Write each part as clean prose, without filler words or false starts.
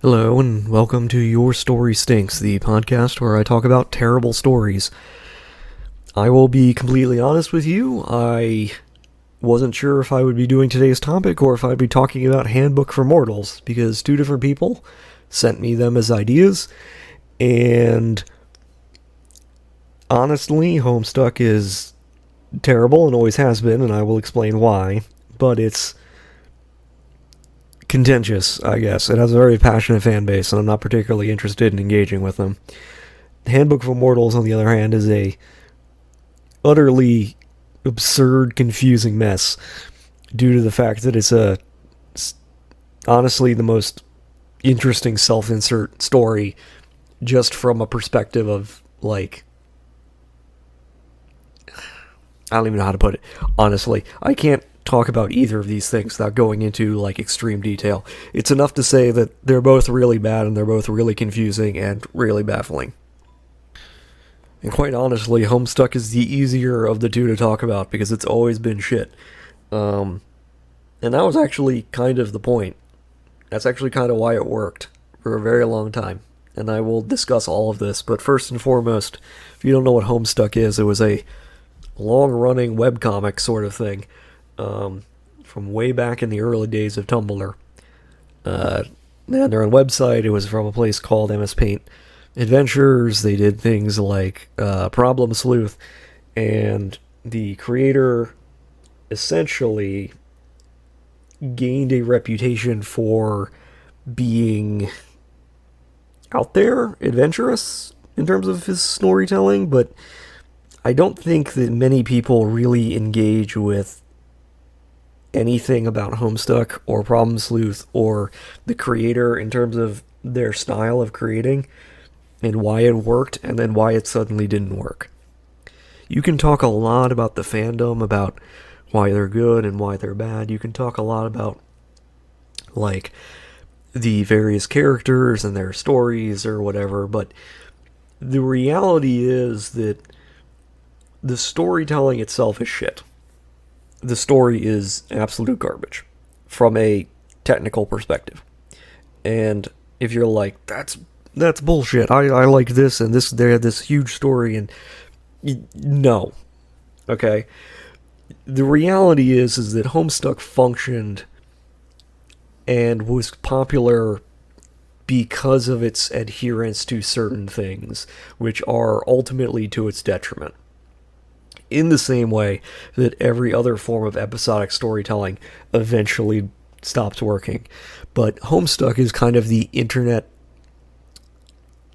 Hello, and welcome to Your Story Stinks, the podcast where I talk about terrible stories. I will be completely honest with you, I wasn't sure if I would be doing today's topic or if I'd be talking about Handbook for Mortals, because two different people sent me them as ideas, and honestly, Homestuck is terrible and always has been, and I will explain why, but it's contentious, I guess. It has a very passionate fan base, and I'm not particularly interested in engaging with them. Handbook of Immortals, on the other hand, is a utterly absurd, confusing mess due to the fact that it's honestly the most interesting self-insert story just from a perspective of, like, I don't even know how to put it. Honestly, I can't talk about either of these things without going into, like, extreme detail. It's enough to say that they're both really bad and they're both really confusing and really baffling. And quite honestly, Homestuck is the easier of the two to talk about because it's always been shit. And that was actually kind of the point. That's actually kind of why it worked for a very long time. And I will discuss all of this, but first and foremost, if you don't know what Homestuck is, it was a long-running webcomic sort of thing from way back in the early days of Tumblr. And their own website, it was from a place called MS Paint Adventures. They did things like Problem Sleuth, and the creator essentially gained a reputation for being out there, adventurous in terms of his storytelling, but I don't think that many people really engage with anything about Homestuck or Problem Sleuth or the creator in terms of their style of creating and why it worked and then why it suddenly didn't work. You can talk a lot about the fandom, about why they're good and why they're bad. You can talk a lot about, like, the various characters and their stories or whatever, but the reality is that the storytelling itself is shit. The story is absolute garbage from a technical perspective. And if you're like, that's bullshit, I like this and this, they had this huge story, and no. Okay? The reality is that Homestuck functioned and was popular because of its adherence to certain things, which are ultimately to its detriment. In the same way that every other form of episodic storytelling eventually stops working. But Homestuck is kind of the internet,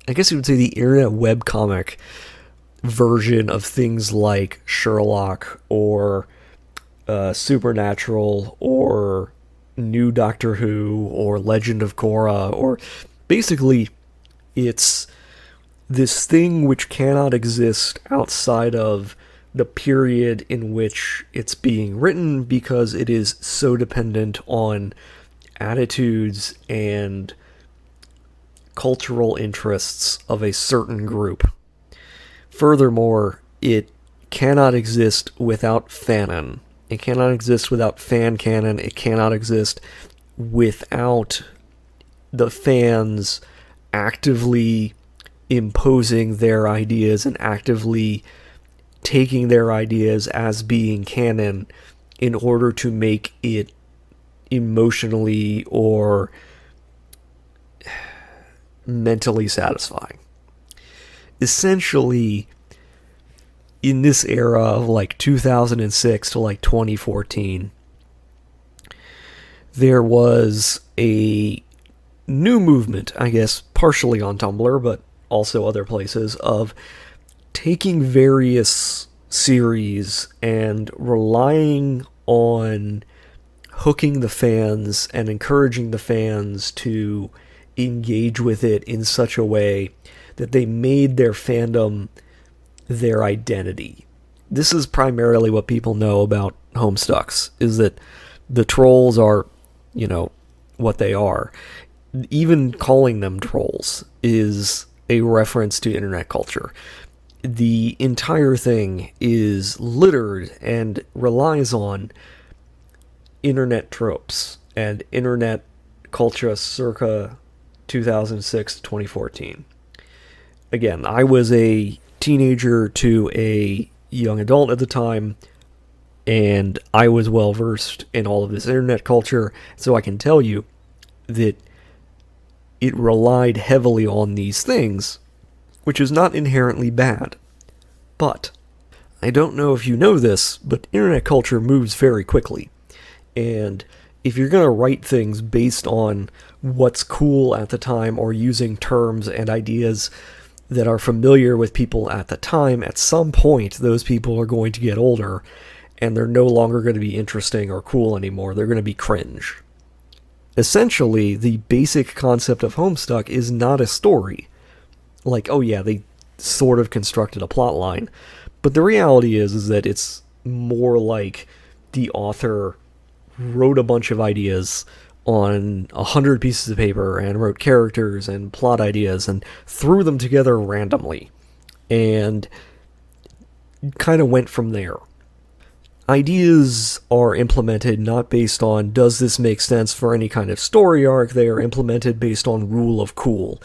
I guess you would say the internet webcomic version of things like Sherlock or Supernatural or New Doctor Who or Legend of Korra, or basically it's this thing which cannot exist outside of the period in which it's being written because it is so dependent on attitudes and cultural interests of a certain group. Furthermore, it cannot exist without fanon. It cannot exist without fan canon. It cannot exist without the fans actively imposing their ideas and actively taking their ideas as being canon in order to make it emotionally or mentally satisfying. Essentially, in this era of like 2006 to like 2014, there was a new movement, I guess, partially on Tumblr, but also other places, of taking various series and relying on hooking the fans and encouraging the fans to engage with it in such a way that they made their fandom their identity. This is primarily what people know about Homestucks, is that the trolls are, what they are. Even calling them trolls is a reference to internet culture. The entire thing is littered and relies on internet tropes and internet culture circa 2006 to 2014. Again, I was a teenager to a young adult at the time, and I was well versed in all of this internet culture, so I can tell you that it relied heavily on these things, which is not inherently bad. But I don't know if you know this, but internet culture moves very quickly. And if you're going to write things based on what's cool at the time or using terms and ideas that are familiar with people at the time, at some point those people are going to get older and they're no longer going to be interesting or cool anymore. They're going to be cringe. Essentially, the basic concept of Homestuck is not a story. Like, oh yeah, they sort of constructed a plot line, but the reality is that it's more like the author wrote a bunch of ideas on 100 pieces of paper and wrote characters and plot ideas and threw them together randomly and kind of went from there. Ideas are implemented not based on does this make sense for any kind of story arc. They are implemented based on rule of cool,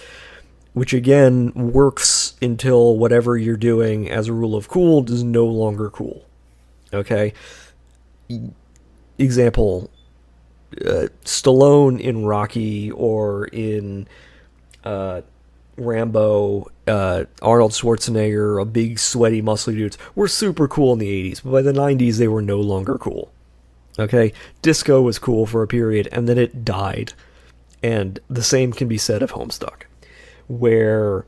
which again works until whatever you're doing as a rule of cool is no longer cool. Okay? Example, Stallone in Rocky or in Rambo, Arnold Schwarzenegger, a big sweaty muscly dudes, were super cool in the 80s, but by the 90s they were no longer cool. Okay? Disco was cool for a period, and then it died. And the same can be said of Homestuck, where,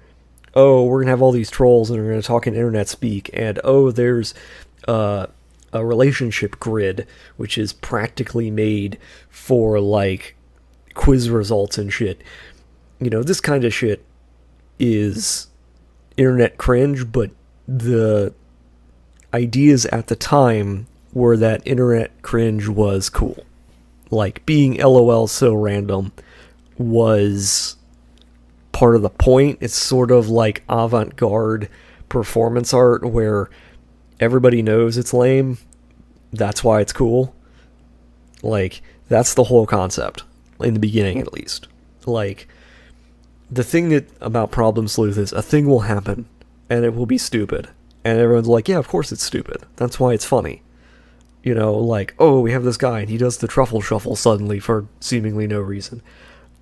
oh, we're going to have all these trolls and we're going to talk in internet speak, and oh, there's a relationship grid, which is practically made for, like, quiz results and shit. You know, this kind of shit is internet cringe, but the ideas at the time were that internet cringe was cool. Like, being LOL so random was part of the point. It's sort of like avant-garde performance art where everybody knows it's lame. That's why it's cool. Like, that's the whole concept, in the beginning at least. Like, the thing that about Problem Sleuth is a thing will happen, and it will be stupid. And everyone's like, yeah, of course it's stupid. That's why it's funny. You know, like, oh, we have this guy, and he does the truffle shuffle suddenly for seemingly no reason.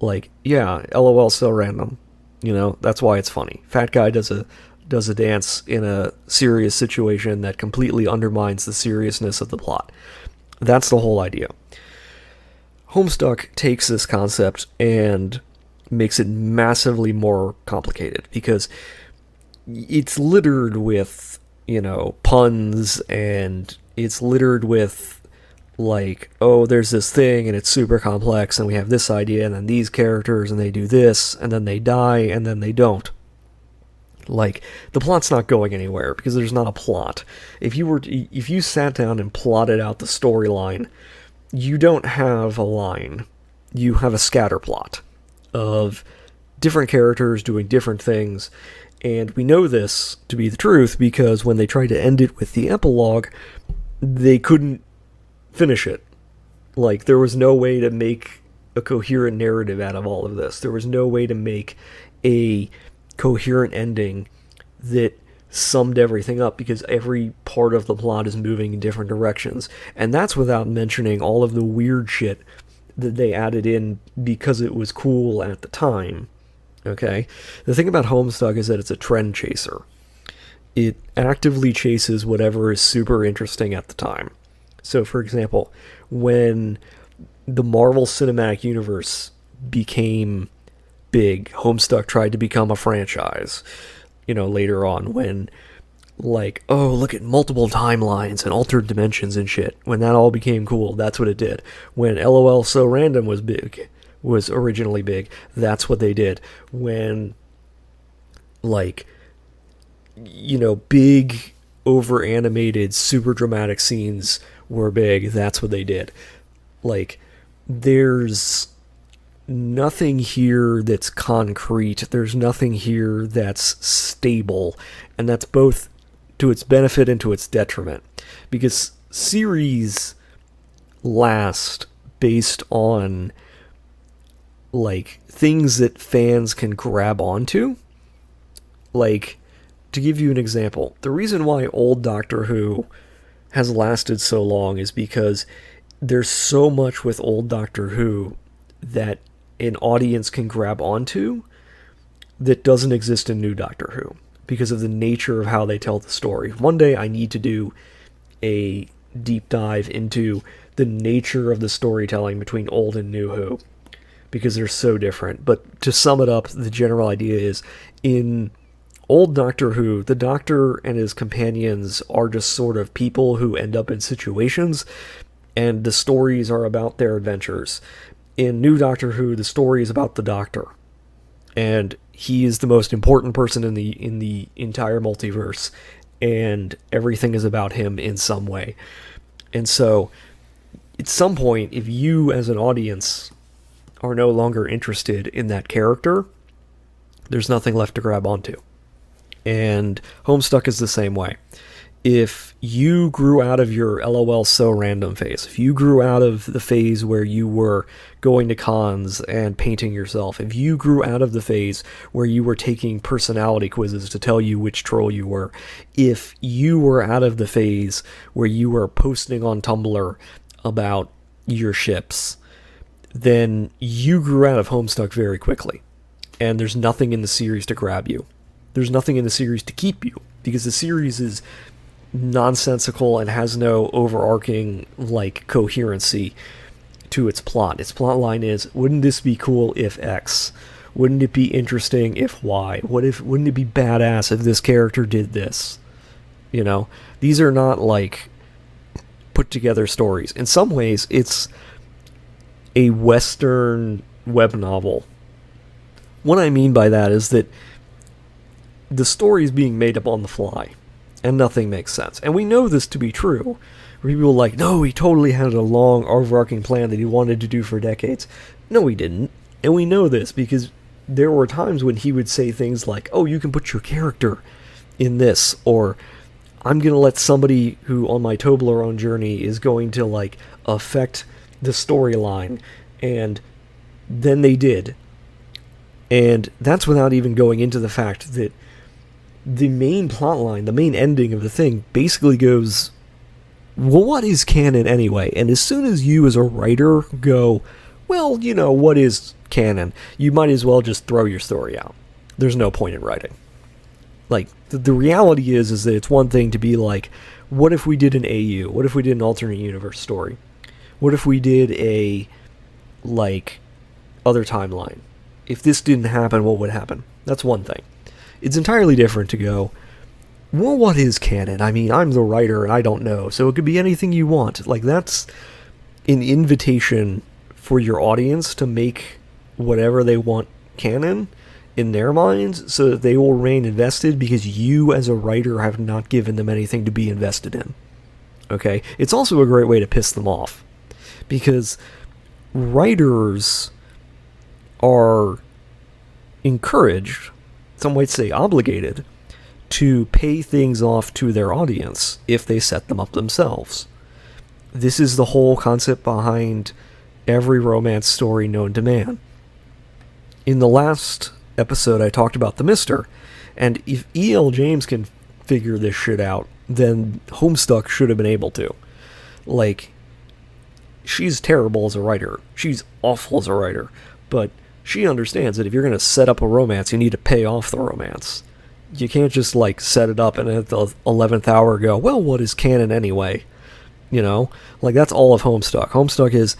Like, yeah, LOL so random. You know, that's why it's funny. Fat guy does a dance in a serious situation that completely undermines the seriousness of the plot. That's the whole idea. Homestuck takes this concept and makes it massively more complicated because it's littered with, you know, puns, and it's littered with, like, oh, there's this thing and it's super complex and we have this idea and then these characters and they do this and then they die and then they don't. Like, the plot's not going anywhere because there's not a plot. If you sat down and plotted out the storyline, you don't have a line. You have a scatter plot of different characters doing different things, and we know this to be the truth because when they tried to end it with the epilogue, they couldn't finish it. Like, there was no way to make a coherent narrative out of all of this. There was no way to make a coherent ending that summed everything up because every part of the plot is moving in different directions. And that's without mentioning all of the weird shit that they added in because it was cool at the time. Okay? The thing about Homestuck is that it's a trend chaser. It actively chases whatever is super interesting at the time. So, for example, when the Marvel Cinematic Universe became big, Homestuck tried to become a franchise, you know, later on when, like, oh, look at multiple timelines and altered dimensions and shit. When that all became cool, that's what it did. When LOL So Random was originally big, that's what they did. When, like, you know, big, over-animated, super dramatic scenes were big, that's what they did. Like, there's nothing here that's concrete. There's nothing here that's stable. And that's both to its benefit and to its detriment. Because series last based on like things that fans can grab onto. Like, to give you an example, the reason why old Doctor Who has lasted so long is because there's so much with old Doctor Who that an audience can grab onto that doesn't exist in new Doctor Who because of the nature of how they tell the story. One day I need to do a deep dive into the nature of the storytelling between old and new Who because they're so different. But to sum it up, the general idea is in old Doctor Who, the Doctor and his companions are just sort of people who end up in situations, and the stories are about their adventures. In new Doctor Who, the story is about the Doctor, and he is the most important person in the entire multiverse, and everything is about him in some way. And so, at some point, if you as an audience are no longer interested in that character, there's nothing left to grab onto. And Homestuck is the same way. If you grew out of your LOL so random phase, if you grew out of the phase where you were going to cons and painting yourself, if you grew out of the phase where you were taking personality quizzes to tell you which troll you were, if you were out of the phase where you were posting on Tumblr about your ships, then you grew out of Homestuck very quickly. And there's nothing in the series to grab you. There's nothing in the series to keep you, because the series is nonsensical and has no overarching, like, coherency to its plot. Its plot line is, wouldn't this be cool if X? Wouldn't it be interesting if Y? Wouldn't it be badass if this character did this? You know? These are not, like, put together stories. In some ways, it's a Western web novel. What I mean by that is that the story is being made up on the fly, and nothing makes sense. And we know this to be true. People are like, no, he totally had a long, overarching plan that he wanted to do for decades. No, he didn't. And we know this because there were times when he would say things like, oh, you can put your character in this, or I'm going to let somebody who on my Toblerone journey is going to, like, affect the storyline. And then they did. And that's without even going into the fact that the main plotline, the main ending of the thing, basically goes, well, what is canon anyway? And as soon as you as a writer go, well, you know, what is canon? You might as well just throw your story out. There's no point in writing. Like, the reality is that it's one thing to be like, what if we did an AU? What if we did an alternate universe story? What if we did a, like, other timeline? If this didn't happen, what would happen? That's one thing. It's entirely different to go, well, what is canon? I mean, I'm the writer and I don't know, so it could be anything you want. Like, that's an invitation for your audience to make whatever they want canon in their minds so that they will remain invested because you as a writer have not given them anything to be invested in. Okay? It's also a great way to piss them off because writers are encouraged, some might say obligated, to pay things off to their audience if they set them up themselves. This is the whole concept behind every romance story known to man. In the last episode, I talked about the Mister, and if E.L. James can figure this shit out, then Homestuck should have been able to. Like, she's terrible as a writer. She's awful as a writer. But she understands that if you're going to set up a romance, you need to pay off the romance. You can't just, like, set it up and at the 11th hour go, well, what is canon anyway? You know? Like, that's all of Homestuck. Homestuck is,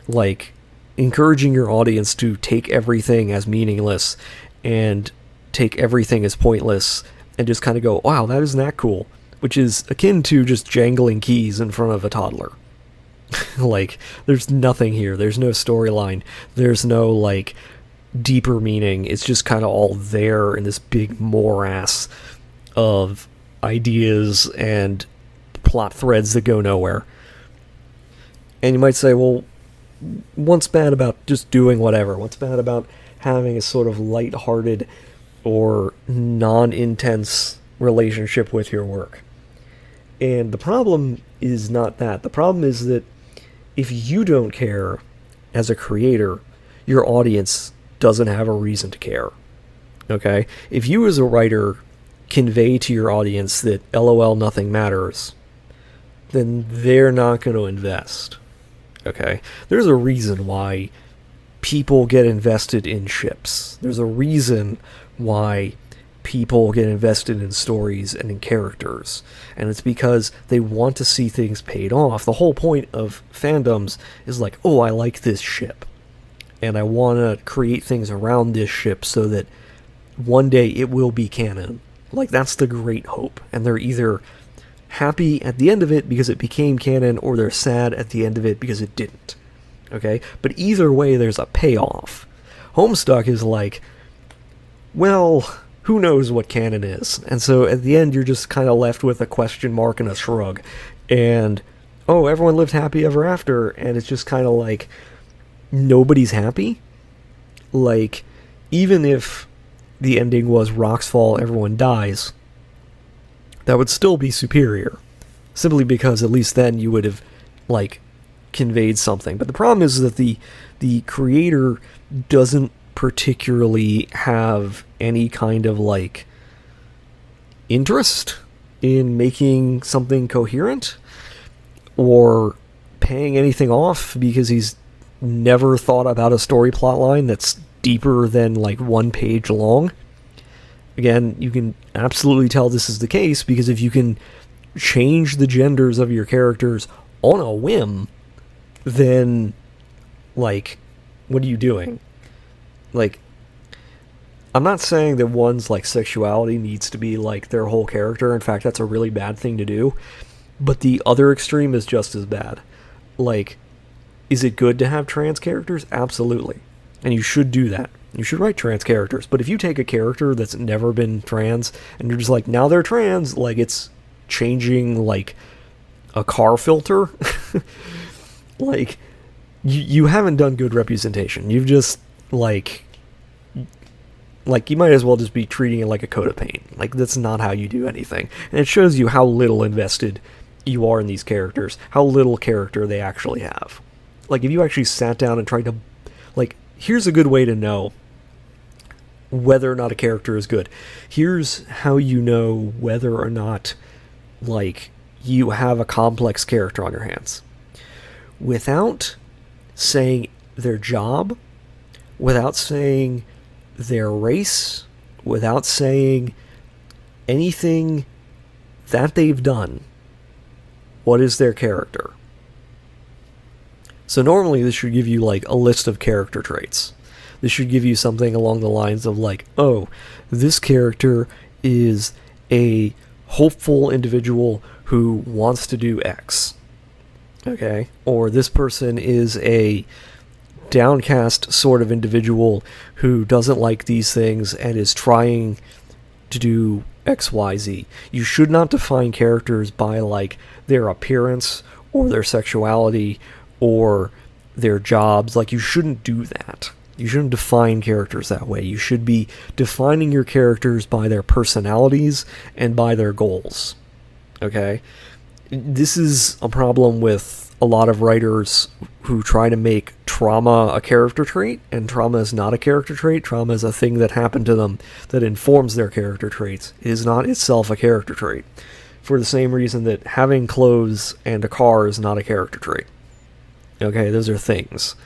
like, encouraging your audience to take everything as meaningless and take everything as pointless and just kind of go, wow, that isn't that cool. Which is akin to just jangling keys in front of a toddler. Like, there's nothing here. There's no storyline. There's no, like, deeper meaning. It's just kind of all there in this big morass of ideas and plot threads that go nowhere. And you might say, well, what's bad about just doing whatever? What's bad about having a sort of lighthearted or non-intense relationship with your work? And the problem is not that. The problem is that if you don't care as a creator, your audience doesn't have a reason to care. Okay? If you as a writer convey to your audience that LOL nothing matters, then they're not going to invest. Okay? There's a reason why people get invested in ships. There's a reason why people get invested in stories and in characters. And it's because they want to see things paid off. The whole point of fandoms is like, oh, I like this ship, and I want to create things around this ship so that one day it will be canon. Like, that's the great hope. And they're either happy at the end of it because it became canon, or they're sad at the end of it because it didn't. Okay? But either way, there's a payoff. Homestuck is like, well, who knows what canon is? And so at the end, you're just kind of left with a question mark and a shrug. And, oh, everyone lived happy ever after. And it's just kind of like, nobody's happy. Like, even if the ending was rocks fall, everyone dies, that would still be superior. Simply because at least then you would have, like, conveyed something. But the problem is that the creator doesn't particularly have any kind of, like, interest in making something coherent or paying anything off, because he's never thought about a story plot line that's deeper than, like, 1 page long. Again, you can absolutely tell this is the case, because if you can change the genders of your characters on a whim, then, like, what are you doing? Like, I'm not saying that one's, like, sexuality needs to be, like, their whole character. In fact, that's a really bad thing to do. But the other extreme is just as bad. Like, is it good to have trans characters? Absolutely. And you should do that. You should write trans characters. But if you take a character that's never been trans, and you're just like, now they're trans, like, it's changing, like, a car filter, like, you haven't done good representation. You've just, like, you might as well just be treating it like a coat of paint. Like, that's not how you do anything. And it shows you how little invested you are in these characters, how little character they actually have. Like, if you actually sat down and tried to, like, here's a good way to know whether or not a character is good. Here's how you know whether or not, like, you have a complex character on your hands. Without saying their job, without saying their race, without saying anything that they've done, what is their character? So normally this should give you, like, a list of character traits. This should give you something along the lines of, like, oh, this character is a hopeful individual who wants to do X. Okay? Or this person is a downcast sort of individual who doesn't like these things and is trying to do XYZ. You should not define characters by, like, their appearance or their sexuality or their jobs. Like, you shouldn't do that. You shouldn't define characters that way. You should be defining your characters by their personalities and by their goals. Okay? This is a problem with a lot of writers who try to make trauma a character trait, and trauma is not a character trait. Trauma is a thing that happened to them that informs their character traits. It is not itself a character trait. For the same reason that having clothes and a car is not a character trait. Okay, those are things.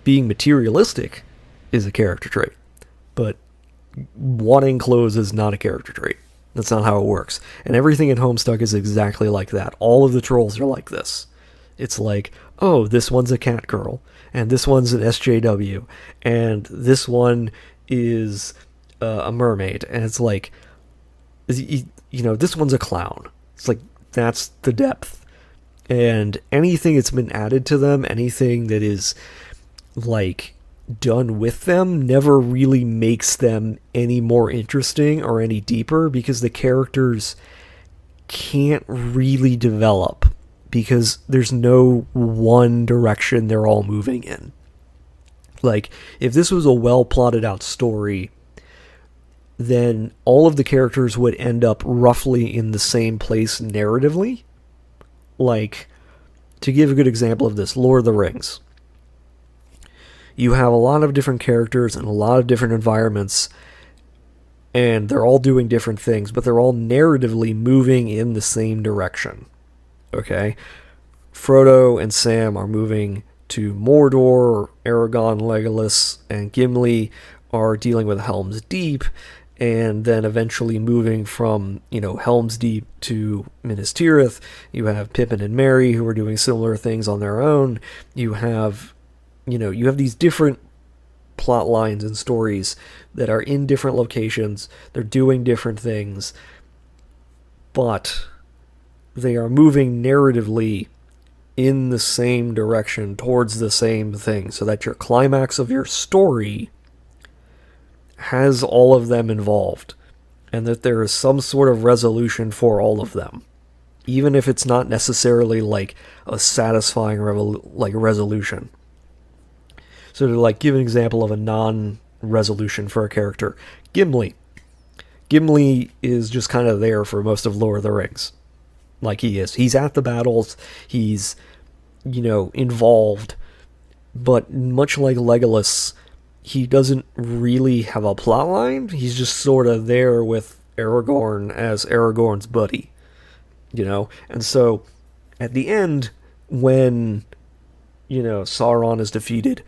Being materialistic is a character trait. But wanting clothes is not a character trait. That's not how it works. And everything in Homestuck is exactly like that. All of the trolls are like this. It's like, oh, this one's a cat girl, and this one's an SJW, and this one is a mermaid, and it's like, you know, this one's a clown. It's like, that's the depth. And anything that's been added to them, anything that is, like, done with them, never really makes them any more interesting or any deeper, because the characters can't really develop, because there's no one direction they're all moving in. Like, if this was a well plotted out story, then all of the characters would end up roughly in the same place narratively. Like, to give a good example of this, Lord of the Rings. You have a lot of different characters and a lot of different environments, and they're all doing different things, but they're all narratively moving in the same direction. Okay? Frodo and Sam are moving to Mordor, Aragorn, Legolas, and Gimli are dealing with Helm's Deep, and then eventually moving from, Helm's Deep to Minas Tirith. You have Pippin and Merry who are doing similar things on their own. You have these different plot lines and stories that are in different locations. They're doing different things, but they are moving narratively in the same direction towards the same thing, so that your climax of your story has all of them involved, and that there is some sort of resolution for all of them, even if it's not necessarily like a satisfying resolution. So to give an example of a non-resolution for a character, Gimli is just kind of there for most of Lord of the Rings. He's at the battles, he's involved, but much like Legolas, he doesn't really have a plot line. He's just sort of there with Aragorn as Aragorn's buddy, And so, at the end, when, Sauron is defeated,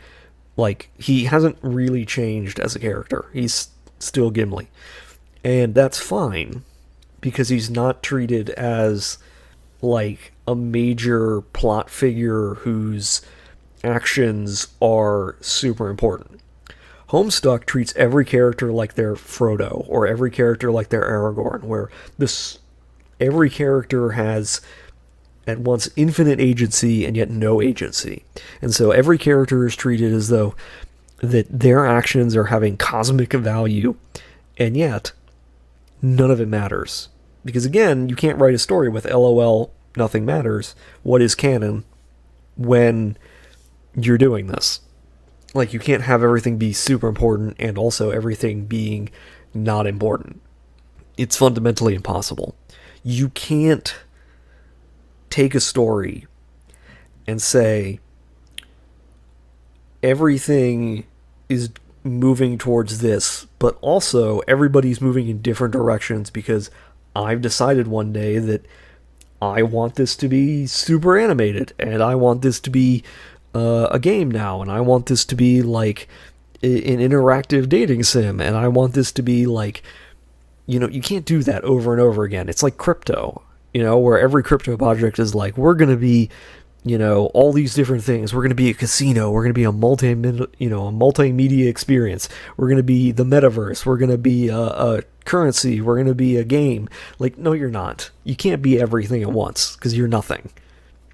he hasn't really changed as a character. He's still Gimli. And that's fine, because he's not treated as, a major plot figure whose actions are super important. Homestuck treats every character like they're Frodo, or every character like they're Aragorn, where every character has at once infinite agency and yet no agency. And so every character is treated as though that their actions are having cosmic value, and yet none of it matters. Because again, you can't write a story with LOL, nothing matters. What is canon when you're doing this? You can't have everything be super important and also everything being not important. It's fundamentally impossible. You can't take a story and say everything is moving towards this, but also everybody's moving in different directions because I've decided one day that I want this to be super animated, and I want this to be a game now, and I want this to be like an interactive dating sim, and I want this to be you can't do that over and over again. It's like crypto, where every crypto project is we're going to be, all these different things. We're going to be a casino. We're going to be a multimedia experience. We're going to be the metaverse. We're going to be a currency. We're going to be a game. No, you're not. You can't be everything at once because you're nothing.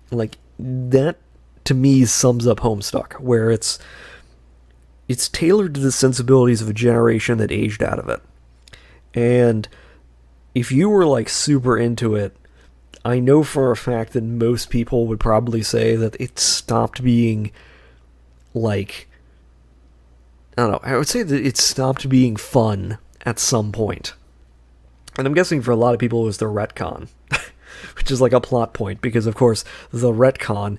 That to me sums up Homestuck, where it's tailored to the sensibilities of a generation that aged out of it. And if you were super into it, I know for a fact that most people would probably say that it stopped being I don't know, I would say that it stopped being fun at some point. And I'm guessing for a lot of people it was the retcon, which is a plot point, because of course the retcon,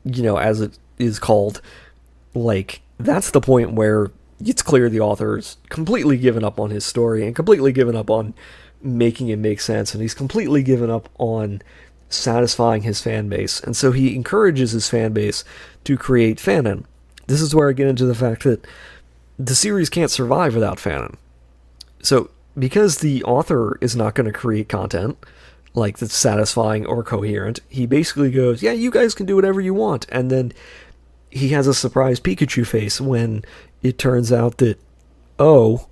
as it is called, that's the point where it's clear the author's completely given up on his story and completely given up on making it make sense, and he's completely given up on satisfying his fan base, and so he encourages his fan base to create fanon. This is where I get into the fact that the series can't survive without fanon. So, because the author is not going to create content that's satisfying or coherent, he basically goes, yeah, you guys can do whatever you want, and then he has a surprise Pikachu face when it turns out that, all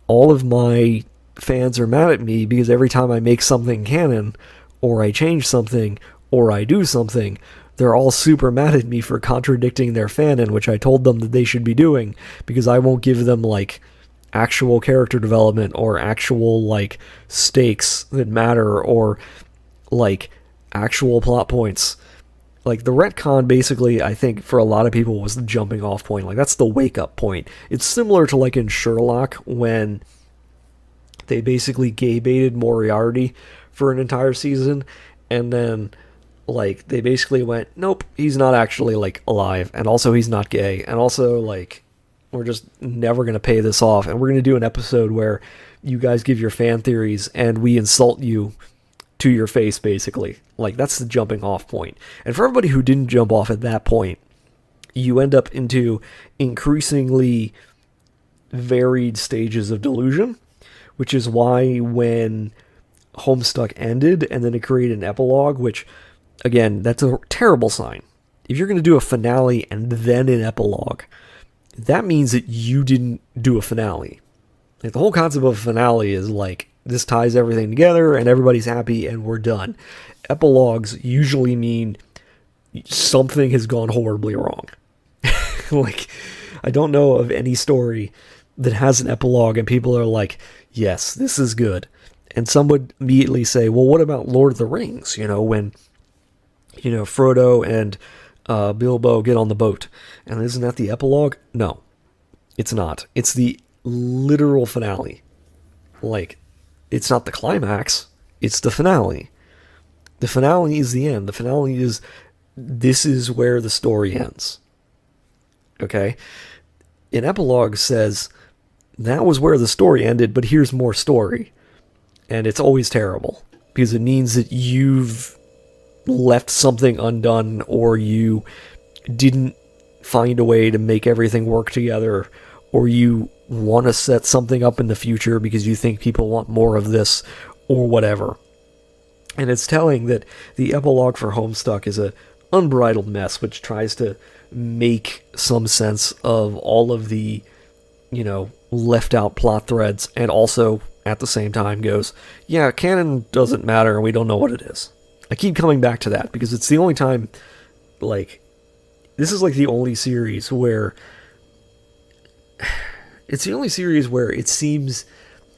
of my fans are mad at me because every time I make something canon, or I change something, or I do something, they're all super mad at me for contradicting their fanon, which I told them that they should be doing, because I won't give them, actual character development, or actual, stakes that matter, or, actual plot points. The retcon, basically, I think, for a lot of people, was the jumping off point. That's the wake-up point. It's similar to, in Sherlock, when they basically gay-baited Moriarty for an entire season, and then Like, they basically went, nope, he's not actually, like, alive, and also he's not gay, and also, like, we're just never going to pay this off, and we're going to do an episode where you guys give your fan theories, and we insult you to your face, basically. Like, that's the jumping off point. And for everybody who didn't jump off at that point, you end up into increasingly varied stages of delusion, which is why when Homestuck ended, and then it created an epilogue, which, again, that's a terrible sign. If you're going to do a finale and then an epilogue, that means that you didn't do a finale. Like, the whole concept of a finale is like, this ties everything together and everybody's happy and we're done. Epilogues usually mean something has gone horribly wrong. Like, I don't know of any story that has an epilogue and people are like, yes, this is good. And some would immediately say, well, what about Lord of the Rings? When, Frodo and Bilbo get on the boat. And isn't that the epilogue? No, it's not. It's the literal finale. Like, it's not the climax. It's the finale. The finale is the end. The finale is, this is where the story ends. Okay? An epilogue says, that was where the story ended, but here's more story. And it's always terrible, because it means that you've left something undone, or you didn't find a way to make everything work together, or you want to set something up in the future because you think people want more of this, or whatever. And it's telling that the epilogue for Homestuck is a unbridled mess, which tries to make some sense of all of the, left out plot threads, and also at the same time goes, yeah, canon doesn't matter and we don't know what it is. I keep coming back to that because it's the only time, like, this is like the only series where it seems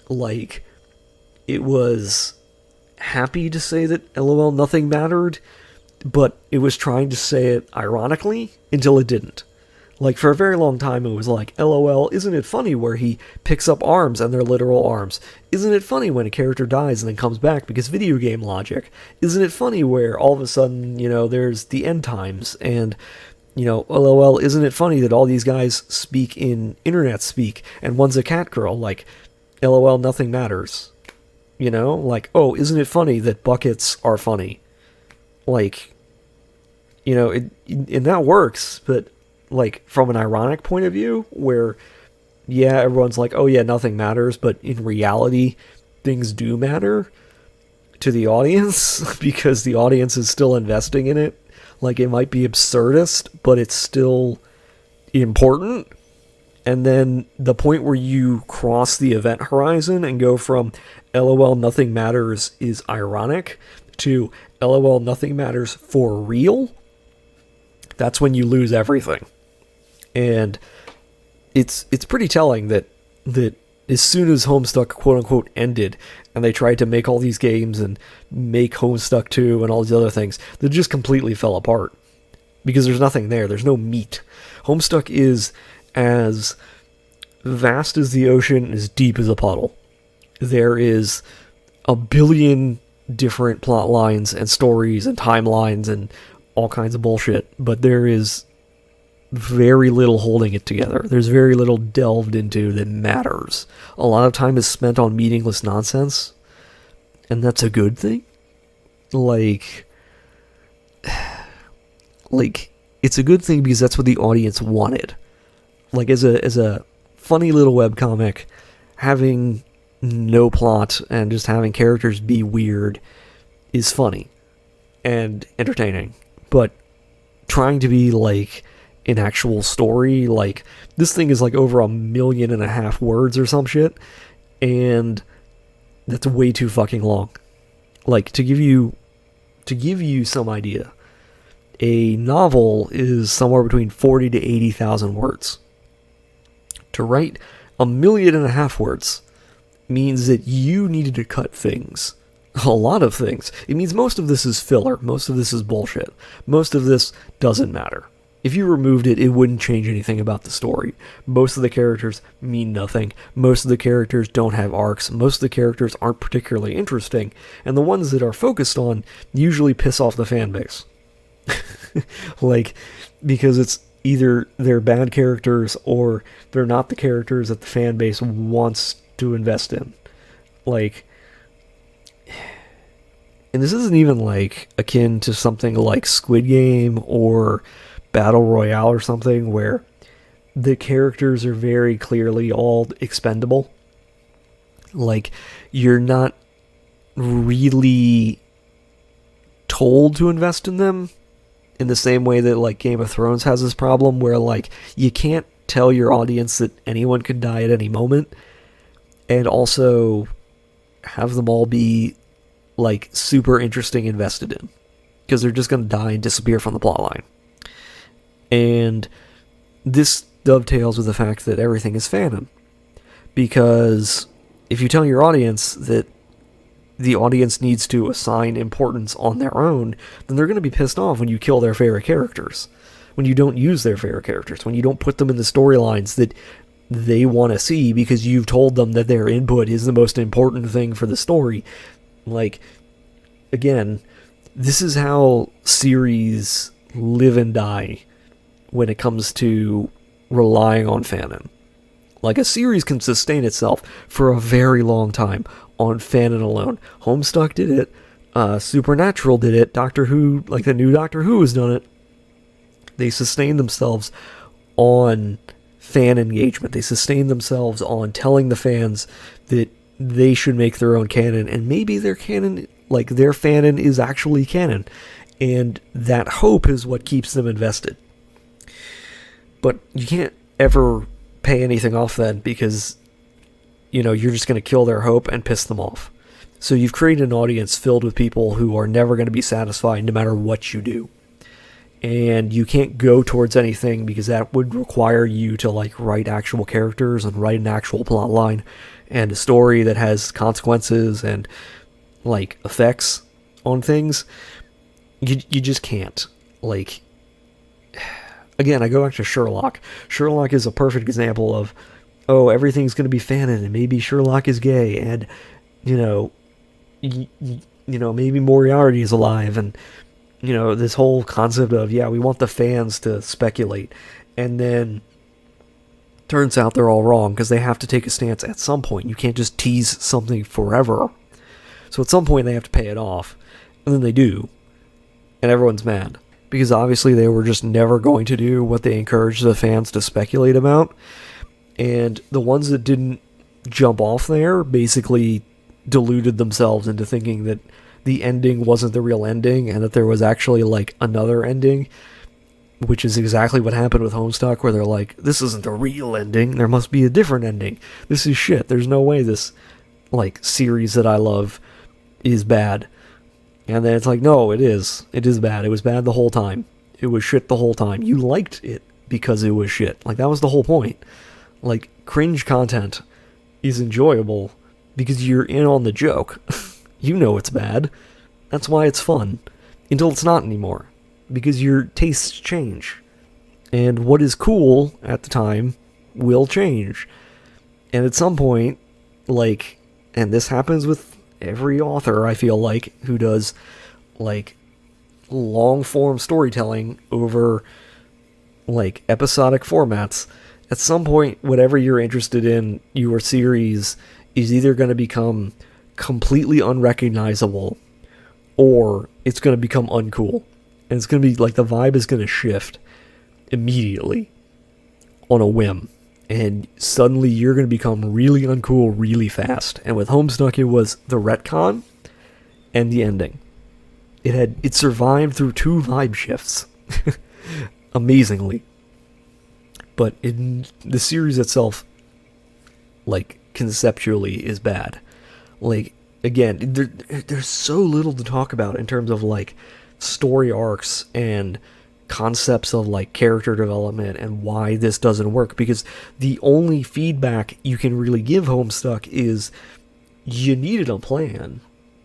like it was happy to say that LOL nothing mattered, but it was trying to say it ironically until it didn't. Like, for a very long time, it was like, LOL, isn't it funny where he picks up arms and they're literal arms? Isn't it funny when a character dies and then comes back because video game logic? Isn't it funny where all of a sudden, there's the end times and, LOL, isn't it funny that all these guys speak in internet speak and one's a cat girl? Like, LOL, nothing matters. Like, oh, isn't it funny that buckets are funny? Like, and that works, but like, from an ironic point of view, where, yeah, everyone's like, oh yeah, nothing matters, but in reality, things do matter to the audience, because the audience is still investing in it. Like, it might be absurdist, but it's still important. And then the point where you cross the event horizon and go from LOL, nothing matters is ironic to LOL, nothing matters for real, that's when you lose everything. And it's pretty telling that as soon as Homestuck quote-unquote ended, and they tried to make all these games and make Homestuck 2 and all these other things, they just completely fell apart. Because there's nothing there. There's no meat. Homestuck is as vast as the ocean, as deep as a puddle. There is a billion different plot lines and stories and timelines and all kinds of bullshit, but there is very little holding it together. There's very little delved into that matters. A lot of time is spent on meaningless nonsense, and that's a good thing. Like, it's a good thing because that's what the audience wanted. Like, as a funny little webcomic, having no plot and just having characters be weird is funny and entertaining. But trying to be like an actual story, like, this thing is like over 1.5 million words or some shit, and that's way too fucking long. Like, to give you some idea, a novel is somewhere between 40 to 80,000 words. To write 1.5 million words means that you needed to cut things. A lot of things. It means most of this is filler. Most of this is bullshit. Most of this doesn't matter. If you removed it, it wouldn't change anything about the story. Most of the characters mean nothing. Most of the characters don't have arcs. Most of the characters aren't particularly interesting. And the ones that are focused on usually piss off the fan base. Like, because it's either they're bad characters or they're not the characters that the fan base wants to invest in. Like, and this isn't even like akin to something like Squid Game or Battle Royale or something where the characters are very clearly all expendable. Like, you're not really told to invest in them in the same way that, like, Game of Thrones has this problem where, like, you can't tell your audience that anyone could die at any moment and also have them all be, like, super interesting invested in, because they're just going to die and disappear from the plotline. And this dovetails with the fact that everything is fanon, because if you tell your audience that the audience needs to assign importance on their own, then they're going to be pissed off when you kill their favorite characters, when you don't use their favorite characters, when you don't put them in the storylines that they want to see because you've told them that their input is the most important thing for the story. Like, again, this is how series live and die when it comes to relying on fanon. Like, a series can sustain itself for a very long time on fanon alone. Homestuck did it. Supernatural did it. Doctor Who, like the new Doctor Who has done it. They sustain themselves on fan engagement. They sustain themselves on telling the fans that they should make their own canon, and maybe their canon, like their fanon, is actually canon. And that hope is what keeps them invested. But you can't ever pay anything off then, because you're just going to kill their hope and piss them off. So you've created an audience filled with people who are never going to be satisfied no matter what you do. And you can't go towards anything because that would require you to, like, write actual characters and write an actual plot line and a story that has consequences and, like, effects on things. You just can't. Like, again, I go back to Sherlock. Sherlock is a perfect example of, oh, everything's going to be fanon, and maybe Sherlock is gay, and, maybe Moriarty is alive, and, this whole concept of, yeah, we want the fans to speculate. And then turns out they're all wrong, because they have to take a stance at some point. You can't just tease something forever. So at some point they have to pay it off. And then they do. And everyone's mad. Because obviously they were just never going to do what they encouraged the fans to speculate about. And the ones that didn't jump off there basically deluded themselves into thinking that the ending wasn't the real ending and that there was actually, like, another ending, which is exactly what happened with Homestuck, where they're like, this isn't the real ending, there must be a different ending. This is shit. There's no way this, like, series that I love is bad. And then it's like, no, it is. It is bad. It was bad the whole time. It was shit the whole time. You liked it because it was shit. Like, that was the whole point. Like, cringe content is enjoyable because you're in on the joke. You know it's bad. That's why it's fun. Until it's not anymore. Because your tastes change. And what is cool at the time will change. And at some point, like, and this happens with every author, I feel like, who does, like, long-form storytelling over, like, episodic formats. At some point, whatever you're interested in, your series is either going to become completely unrecognizable, or it's going to become uncool. And it's going to be, like, the vibe is going to shift immediately on a whim. And suddenly you're going to become really uncool really fast. And with Homestuck, it was the retcon and the ending. It survived through 2 vibe shifts. Amazingly. But the series itself, like, conceptually is bad. Like, again, there's so little to talk about in terms of, like, story arcs and concepts of, like, character development and why this doesn't work, because the only feedback you can really give Homestuck is you needed a plan.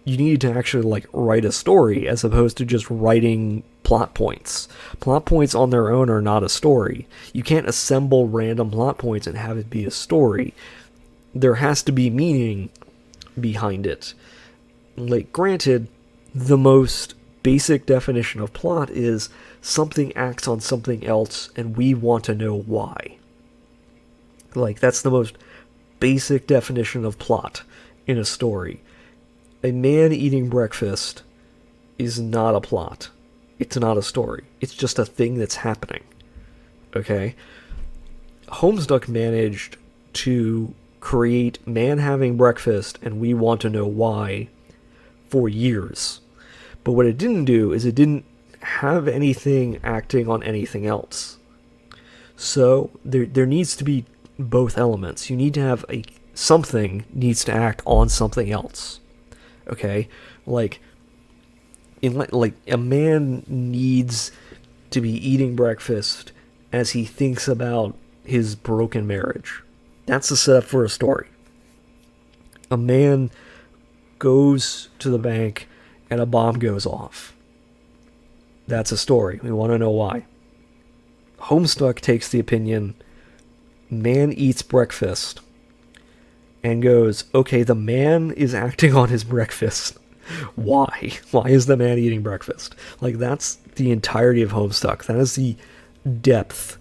you need to actually like write a story as opposed to just writing plot points. Plot points on their own are not a story. You can't assemble random plot points and have it be a story. There has to be meaning behind it. Like, granted, the most basic definition of plot is something acts on something else and we want to know why. Like, that's the most basic definition of plot in a story. A man eating breakfast is not a plot. It's not a story. It's just a thing that's happening. Okay? Homestuck managed to create man having breakfast and we want to know why for years. But what it didn't do is it didn't have anything acting on anything else. So there needs to be both elements. You need to have something needs to act on something else. Okay? Like a man needs to be eating breakfast as he thinks about his broken marriage. That's the setup for a story. A man goes to the bank and a bomb goes off. That's a story. We want to know why. Homestuck takes the opinion, man eats breakfast, and goes, okay, the man is acting on his breakfast. Why? Why is the man eating breakfast? Like, that's the entirety of Homestuck. That is the depth,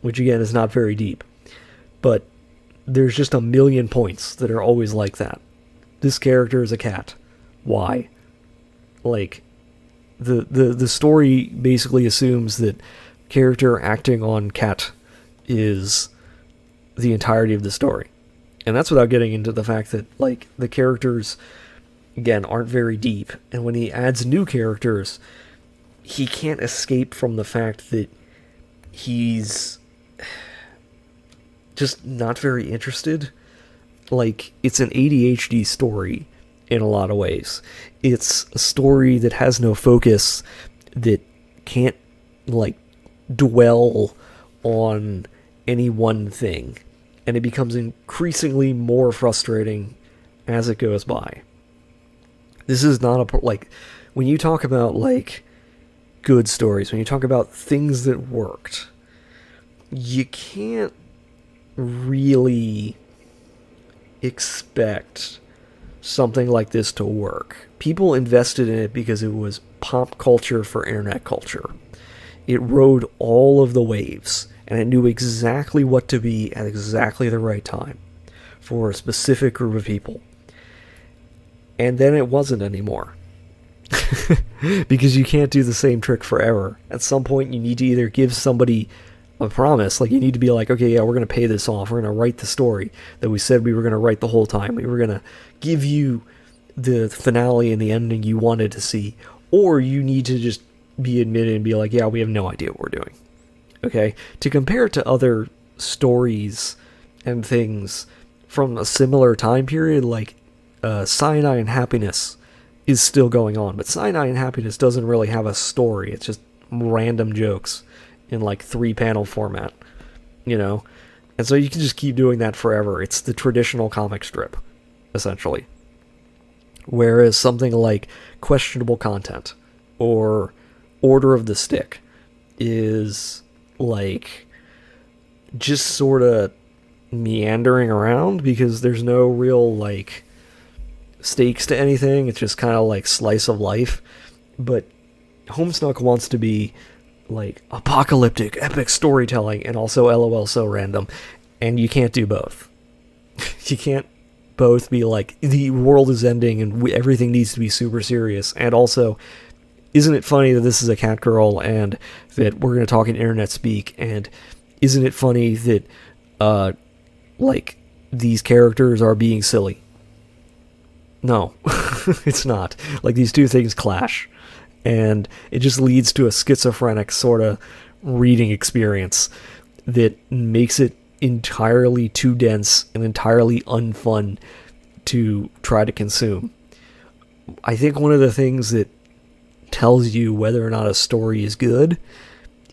which again is not very deep. But there's just a million points that are always like that. This character is a cat. Why? Like, the story basically assumes that character acting on cat is the entirety of the story. And that's without getting into the fact that, like, the characters, again, aren't very deep. And when he adds new characters, he can't escape from the fact that he's just not very interested. Like, it's an ADHD story in a lot of ways. It's a story that has no focus, that can't, like, dwell on any one thing. And it becomes increasingly more frustrating as it goes by. This is not like, when you talk about, like, good stories, when you talk about things that worked, you can't really expect something like this to work. People invested in it because it was pop culture for internet culture. It rode all of the waves, and it knew exactly what to be at exactly the right time for a specific group of people. And then it wasn't anymore. Because you can't do the same trick forever. At some point, you need to either give somebody a promise, like you need to be like, okay, yeah, we're going to pay this off. We're going to write the story that we said we were going to write the whole time. We were going to give you the finale and the ending you wanted to see. Or you need to just be admitted and be like, yeah, we have no idea what we're doing. Okay? To compare it to other stories and things from a similar time period, like Cyanide and Happiness is still going on. But Cyanide and Happiness doesn't really have a story. It's just random jokes in like 3-panel format, you know? And so you can just keep doing that forever. It's the traditional comic strip, essentially. Whereas something like Questionable Content or Order of the Stick is like just sort of meandering around because there's no real like stakes to anything. It's just kind of like slice of life. But Homestuck wants to be like apocalyptic, epic storytelling, and also LOL so random, and you can't do both. You can't both be like, the world is ending and everything needs to be super serious, and also, isn't it funny that this is a cat girl and that we're going to talk in internet speak, and isn't it funny that like these characters are being silly? No. It's not. Like, these two things clash. And it just leads to a schizophrenic sort of reading experience that makes it entirely too dense and entirely unfun to try to consume. I think one of the things that tells you whether or not a story is good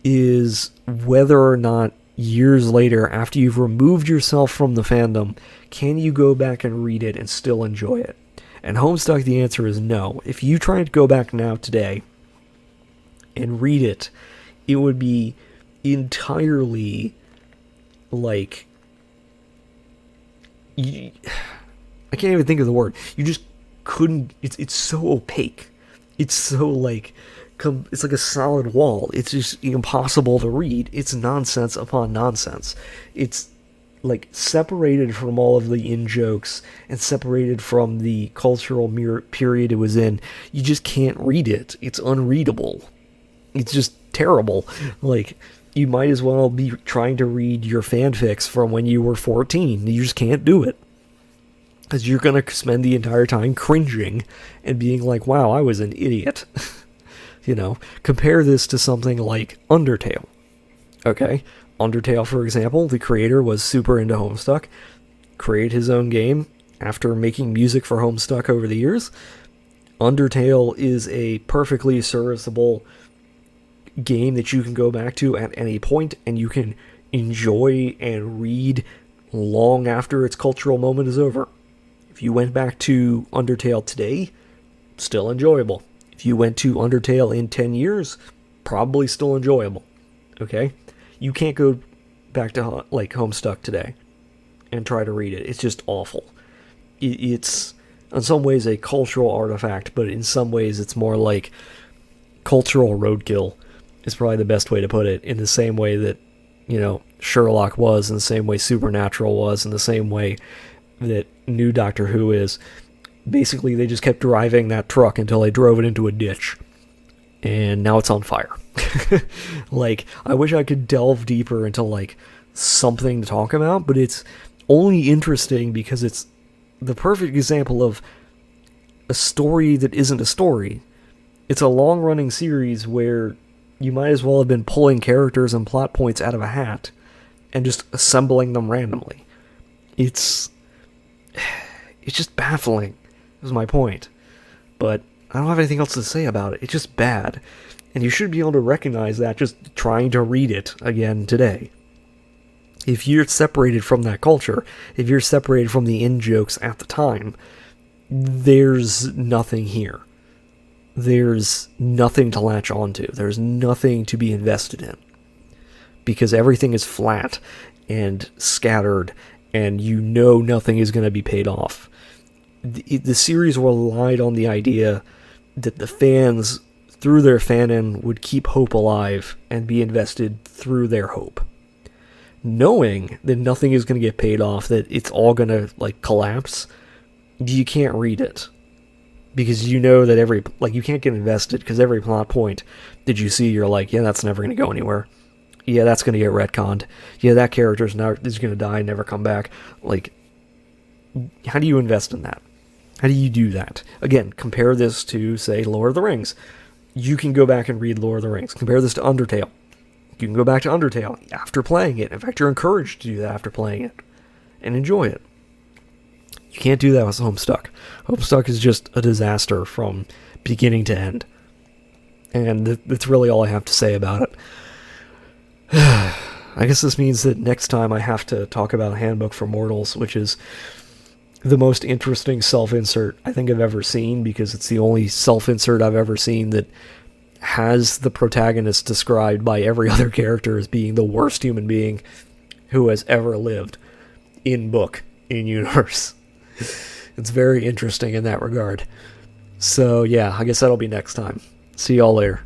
is whether or not years later, after you've removed yourself from the fandom, can you go back and read it and still enjoy it? And Homestuck, the answer is no. If you try to go back now today and read it, it would be entirely like... I can't even think of the word. You just couldn't... It's so opaque. It's so like... It's like a solid wall. It's just impossible to read. It's nonsense upon nonsense. It's like separated from all of the in-jokes and separated from the cultural period it was in. You just can't read it. It's unreadable. It's just terrible. Like, you might as well be trying to read your fanfics from when you were 14. You just can't do it. Because you're going to spend the entire time cringing and being like, wow, I was an idiot. You know, compare this to something like Undertale. Okay? Undertale, for example, the creator was super into Homestuck, created his own game after making music for Homestuck over the years. Undertale is a perfectly serviceable game that you can go back to at any point, and you can enjoy and read long after its cultural moment is over. If you went back to Undertale today, still enjoyable. If you went to Undertale in 10 years, probably still enjoyable. Okay? You can't go back to like Homestuck today and try to read it. It's just awful. It's in some ways a cultural artifact, but in some ways it's more like cultural roadkill is probably the best way to put it, in the same way that, you know, Sherlock was, in the same way Supernatural was, in the same way that new Doctor Who is. Basically, they just kept driving that truck until they drove it into a ditch. And now it's on fire. Like, I wish I could delve deeper into, like, something to talk about, but it's only interesting because it's the perfect example of a story that isn't a story. It's a long-running series where you might as well have been pulling characters and plot points out of a hat and just assembling them randomly. It's just baffling, is my point. But I don't have anything else to say about it. It's just bad. And you should be able to recognize that just trying to read it again today. If you're separated from that culture, if you're separated from the in-jokes at the time, there's nothing here. There's nothing to latch onto. There's nothing to be invested in. Because everything is flat and scattered, and you know nothing is going to be paid off. The series relied on the idea that the fans, through their fanon, would keep hope alive and be invested through their hope. Knowing that nothing is going to get paid off, that it's all going to, like, collapse, you can't read it. Because you know that you can't get invested, because every plot point that you see, you're like, yeah, that's never going to go anywhere. Yeah, that's going to get retconned. Yeah, that character's now is going to die and never come back. Like, how do you invest in that? How do you do that? Again, compare this to, say, Lord of the Rings. You can go back and read Lord of the Rings. Compare this to Undertale. You can go back to Undertale after playing it. In fact, you're encouraged to do that after playing it. And enjoy it. You can't do that with Homestuck. Homestuck is just a disaster from beginning to end. And that's really all I have to say about it. I guess this means that next time I have to talk about Handbook for Mortals, which is the most interesting self-insert I think I've ever seen, because it's the only self-insert I've ever seen that has the protagonist described by every other character as being the worst human being who has ever lived in book, in universe. It's very interesting in that regard. So yeah, I guess that'll be next time. See y'all later.